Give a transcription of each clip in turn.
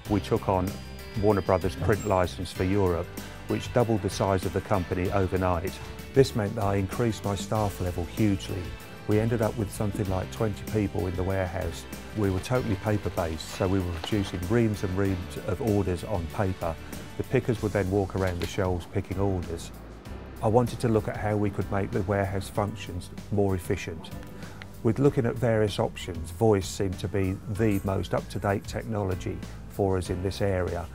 We took on Warner Brothers' print license for Europe, which doubled the size of the company overnight. This meant that I increased my staff level hugely. We ended up with something like 20 people in the warehouse. We were totally paper-based, so we were producing reams and reams of orders on paper. The pickers would then walk around the shelves picking orders. I wanted to look at how we could make the warehouse functions more efficient. With looking at various options, voice seemed to be the most up-to-date technology for us in this area.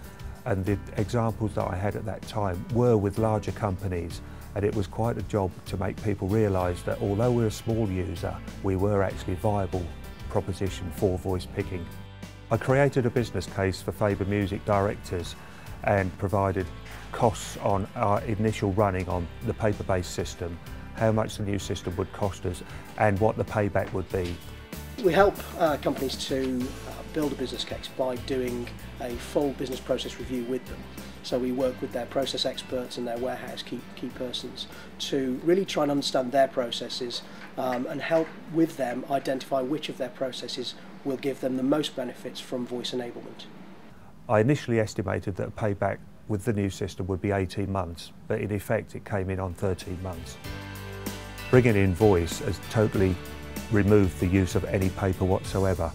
And the examples that I had at that time were with larger companies, and it was quite a job to make people realise that although we're a small user, we were actually a viable proposition for voice picking. I created a business case for Faber Music directors and provided costs on our initial running on the paper-based system, how much the new system would cost us and what the payback would be. We help companies to build a business case by doing a full business process review with them. So we work with their process experts and their warehouse key persons to really try and understand their processes and help with them identify which of their processes will give them the most benefits from voice enablement. I initially estimated that a payback with the new system would be 18 months, but in effect it came in on 13 months. Bringing in voice has totally removed the use of any paper whatsoever.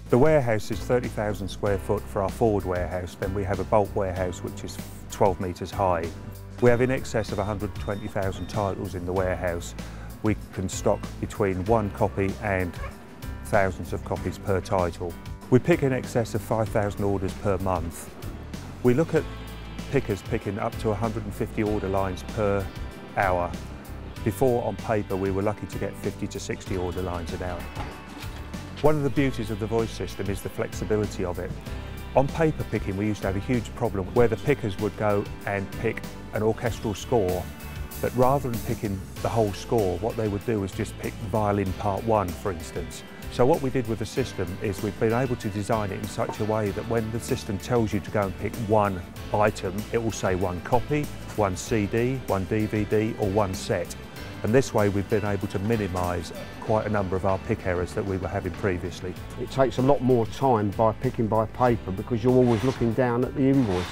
The warehouse is 30,000 square foot for our forward warehouse, then we have a bulk warehouse which is 12 metres high. We have in excess of 120,000 titles in the warehouse. We can stock between 1 copy and thousands of copies per title. We pick in excess of 5,000 orders per month. We look at pickers picking up to 150 order lines per hour. Before, on paper, we were lucky to get 50 to 60 order lines an hour. One of the beauties of the voice system is the flexibility of it. On paper picking, we used to have a huge problem where the pickers would go and pick an orchestral score, but rather than picking the whole score, what they would do was just pick violin part 1, for instance. So what we did with the system is we've been able to design it in such a way that when the system tells you to go and pick one item, it will say 1 copy, 1 CD, 1 DVD or 1 set. And this way we've been able to minimise quite a number of our pick errors that we were having previously. It takes a lot more time by picking by paper because you're always looking down at the invoice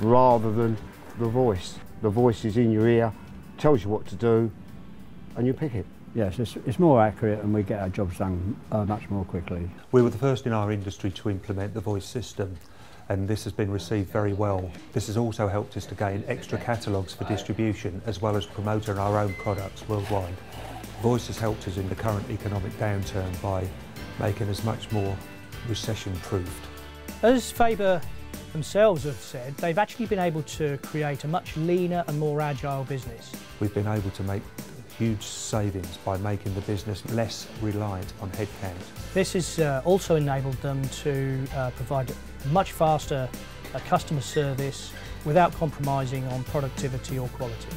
rather than the voice. The voice is in your ear, tells you what to do, and you pick it. Yes, it's more accurate and we get our jobs done much more quickly. We were the first in our industry to implement the voice system, and this has been received very well. This has also helped us to gain extra catalogues for distribution as well as promoting our own products worldwide. Voice has helped us in the current economic downturn by making us much more recession-proofed. As Faber themselves have said, they've actually been able to create a much leaner and more agile business. We've been able to make huge savings by making the business less reliant on headcount. This has also enabled them to provide much faster customer service without compromising on productivity or quality.